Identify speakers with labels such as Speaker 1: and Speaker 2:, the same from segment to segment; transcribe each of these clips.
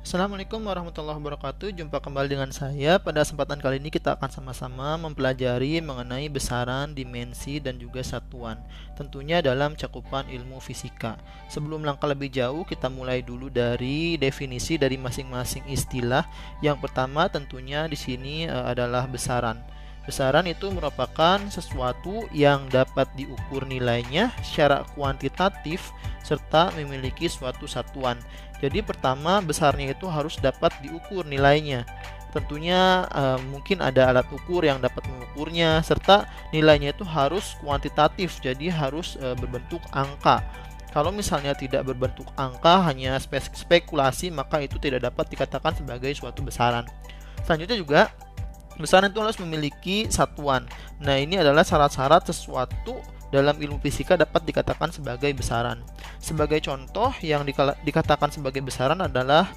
Speaker 1: Assalamualaikum warahmatullahi wabarakatuh. Jumpa kembali dengan saya. Pada kesempatan kali ini kita akan sama-sama mempelajari mengenai besaran, dimensi, dan juga satuan. Tentunya dalam cakupan ilmu fisika. Sebelum langkah lebih jauh, kita mulai dulu dari definisi dari masing-masing istilah. Yang pertama tentunya di sini adalah besaran. Besaran itu merupakan sesuatu yang dapat diukur nilainya secara kuantitatif serta memiliki suatu satuan. Jadi pertama besarnya itu harus dapat diukur nilainya. Tentunya mungkin ada alat ukur yang dapat mengukurnya serta nilainya itu harus kuantitatif, jadi harus berbentuk angka. Kalau misalnya tidak berbentuk angka, hanya spekulasi, maka itu tidak dapat dikatakan sebagai suatu besaran. Selanjutnya juga besaran itu harus memiliki satuan. Nah, ini adalah syarat-syarat sesuatu dalam ilmu fisika dapat dikatakan sebagai besaran. Sebagai contoh yang dikatakan sebagai besaran adalah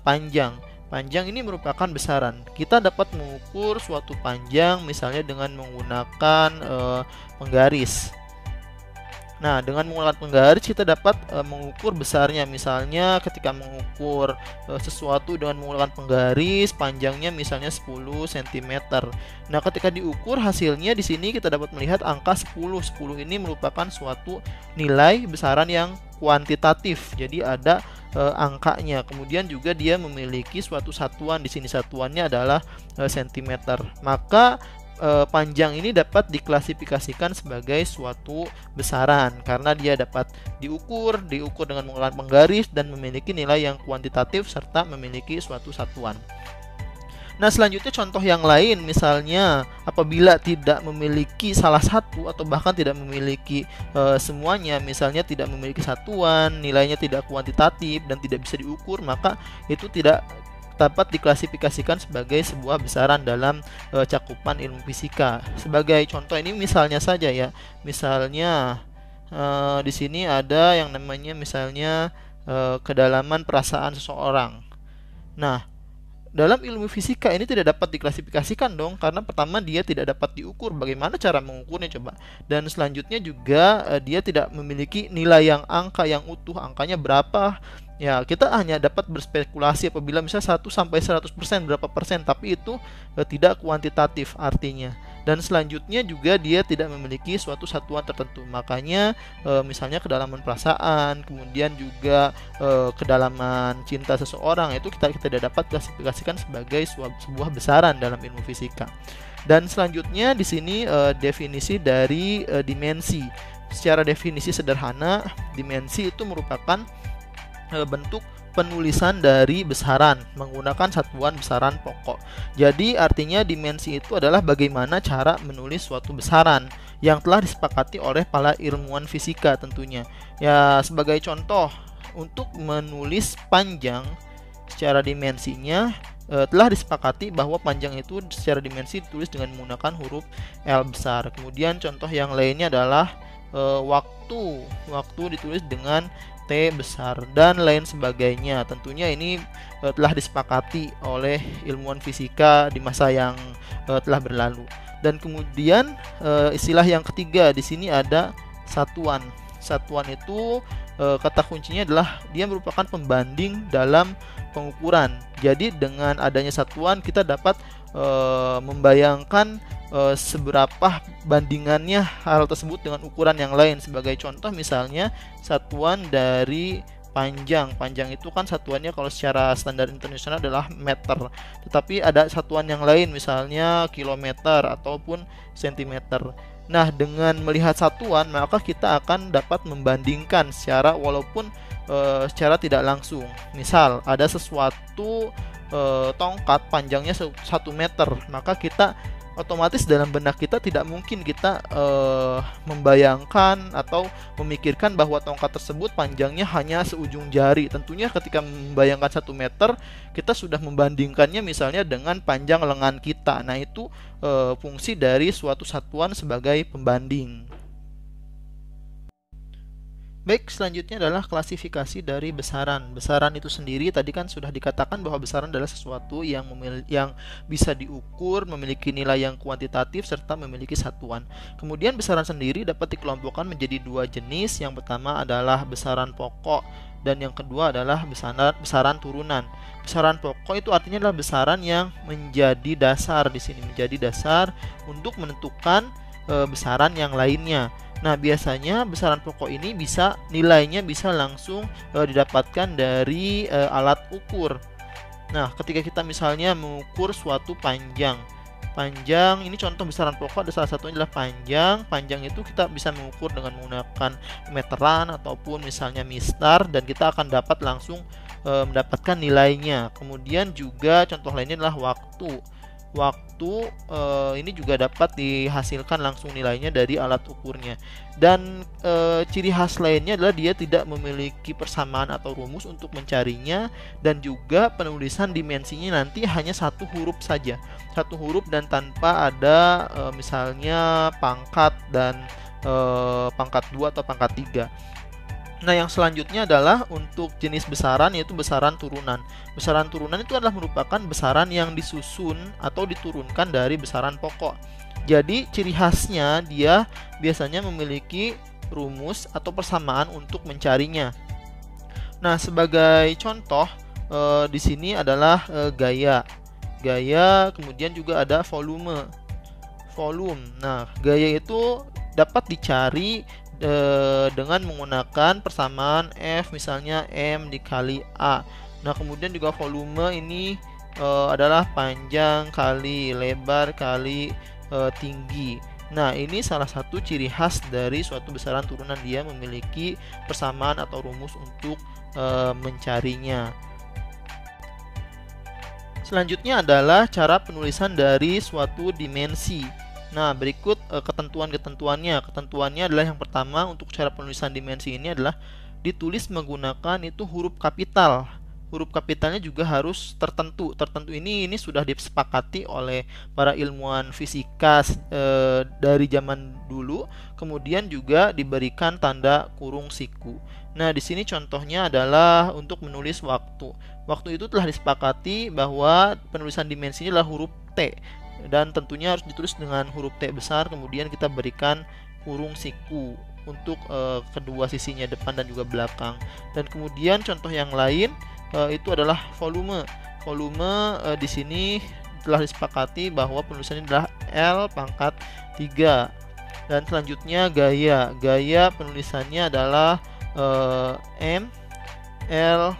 Speaker 1: panjang. Panjang ini merupakan besaran. Kita dapat mengukur suatu panjang misalnya dengan menggunakan penggaris. Nah, dengan menggunakan penggaris kita dapat mengukur besarnya. Misalnya ketika mengukur sesuatu dengan menggunakan penggaris, panjangnya misalnya 10 cm. Nah, ketika diukur hasilnya di sini kita dapat melihat angka 10. 10 ini merupakan suatu nilai besaran yang kuantitatif. Jadi ada angkanya. Kemudian juga dia memiliki suatu satuan. Di sini satuannya adalah cm. Maka panjang ini dapat diklasifikasikan sebagai suatu besaran karena dia dapat diukur dengan menggunakan penggaris dan memiliki nilai yang kuantitatif serta memiliki suatu satuan. Nah, selanjutnya contoh yang lain, misalnya apabila tidak memiliki salah satu atau bahkan tidak memiliki semuanya, misalnya tidak memiliki satuan, nilainya tidak kuantitatif dan tidak bisa diukur, maka itu tidak dapat diklasifikasikan sebagai sebuah besaran dalam cakupan ilmu fisika. Sebagai contoh ini misalnya saja ya. Misalnya di sini ada yang namanya misalnya kedalaman perasaan seseorang. Nah, dalam ilmu fisika ini tidak dapat diklasifikasikan dong, karena pertama dia tidak dapat diukur. Bagaimana cara mengukurnya coba? Dan selanjutnya juga dia tidak memiliki nilai yang angka yang utuh, angkanya berapa. Ya, kita hanya dapat berspekulasi apabila misalnya 1 sampai 100% berapa persen, tapi itu tidak kuantitatif artinya. Dan selanjutnya juga dia tidak memiliki suatu satuan tertentu. Makanya misalnya kedalaman perasaan, kemudian juga kedalaman cinta seseorang itu kita tidak dapat klasifikasikan sebagai sebuah besaran dalam ilmu fisika. Dan selanjutnya di sini definisi dari dimensi. Secara definisi sederhana, dimensi itu merupakan bentuk penulisan dari besaran menggunakan satuan besaran pokok. Jadi artinya dimensi itu adalah bagaimana cara menulis suatu besaran yang telah disepakati oleh para ilmuwan fisika tentunya. Ya, sebagai contoh, untuk menulis panjang secara dimensinya telah disepakati bahwa panjang itu secara dimensi ditulis dengan menggunakan huruf L besar. Kemudian contoh yang lainnya adalah waktu ditulis dengan T besar dan lain sebagainya. Tentunya ini telah disepakati oleh ilmuwan fisika di masa yang telah berlalu. Dan kemudian istilah yang ketiga di sini ada satuan. Satuan itu kata kuncinya adalah dia merupakan pembanding dalam pengukuran. Jadi dengan adanya satuan kita dapat membayangkan seberapa bandingannya hal tersebut dengan ukuran yang lain. Sebagai contoh misalnya satuan dari panjang. Panjang itu kan satuannya kalau secara standar internasional adalah meter. Tetapi ada satuan yang lain misalnya kilometer ataupun sentimeter. Nah, dengan melihat satuan maka kita akan dapat membandingkan secara walaupun secara tidak langsung. Misal ada sesuatu tongkat panjangnya 1 meter, maka kita otomatis dalam benak kita tidak mungkin kita membayangkan atau memikirkan bahwa tongkat tersebut panjangnya hanya seujung jari. Tentunya ketika membayangkan 1 meter kita sudah membandingkannya misalnya dengan panjang lengan kita. Nah, itu fungsi dari suatu satuan sebagai pembanding. Baik, selanjutnya adalah klasifikasi dari besaran. Besaran itu sendiri tadi kan sudah dikatakan bahwa besaran adalah sesuatu yang bisa diukur, memiliki nilai yang kuantitatif serta memiliki satuan. Kemudian besaran sendiri dapat dikelompokkan menjadi dua jenis. Yang pertama adalah besaran pokok dan yang kedua adalah besaran turunan. Besaran pokok itu artinya adalah besaran yang menjadi dasar di sini, menjadi dasar untuk menentukan besaran yang lainnya. Nah, biasanya besaran pokok ini nilainya bisa langsung didapatkan dari alat ukur. Nah, ketika kita misalnya mengukur suatu panjang ini contoh besaran pokok, ada salah satunya adalah panjang itu kita bisa mengukur dengan menggunakan meteran ataupun misalnya mistar, dan kita akan dapat langsung mendapatkan nilainya. Kemudian juga contoh lainnya adalah waktu ini juga dapat dihasilkan langsung nilainya dari alat ukurnya. Dan ciri khas lainnya adalah dia tidak memiliki persamaan atau rumus untuk mencarinya, dan juga penulisan dimensinya nanti hanya satu huruf saja, satu huruf dan tanpa ada misalnya pangkat dan pangkat 2 atau pangkat 3. Nah, yang selanjutnya adalah untuk jenis besaran, yaitu besaran turunan. Besaran turunan itu adalah merupakan besaran yang disusun atau diturunkan dari besaran pokok. Jadi ciri khasnya dia biasanya memiliki rumus atau persamaan untuk mencarinya. Nah, sebagai contoh di sini adalah gaya, kemudian juga ada volume. Nah, gaya itu dapat dicari dengan menggunakan persamaan F, misalnya M dikali A. Nah, kemudian juga volume ini adalah panjang kali lebar kali tinggi. Nah, ini salah satu ciri khas dari suatu besaran turunan, dia memiliki persamaan atau rumus untuk mencarinya. Selanjutnya adalah cara penulisan dari suatu dimensi. Nah, berikut ketentuannya. Ketentuannya adalah yang pertama, untuk cara penulisan dimensi ini adalah ditulis menggunakan itu huruf kapital. Huruf kapitalnya juga harus tertentu. Ini sudah disepakati oleh para ilmuwan fisika dari zaman dulu. Kemudian juga diberikan tanda kurung siku. Nah, di sini contohnya adalah untuk menulis waktu. Waktu itu telah disepakati bahwa penulisan dimensinya adalah huruf T, dan tentunya harus ditulis dengan huruf T besar, kemudian kita berikan kurung siku untuk kedua sisinya, depan dan juga belakang. Dan kemudian contoh yang lain itu adalah volume. Di sini telah disepakati bahwa penulisannya adalah L pangkat 3. Dan selanjutnya gaya penulisannya adalah M L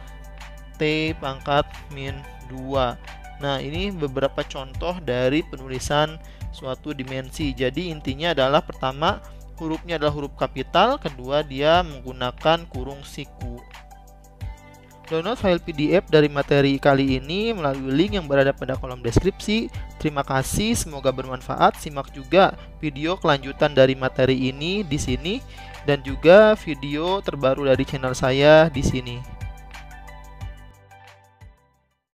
Speaker 1: T pangkat min 2. Nah, ini beberapa contoh dari penulisan suatu dimensi. Jadi intinya adalah pertama, hurufnya adalah huruf kapital, kedua dia menggunakan kurung siku. Download file PDF dari materi kali ini melalui link yang berada pada kolom deskripsi. Terima kasih, semoga bermanfaat. Simak juga video kelanjutan dari materi ini di sini, dan juga video terbaru dari channel saya di sini.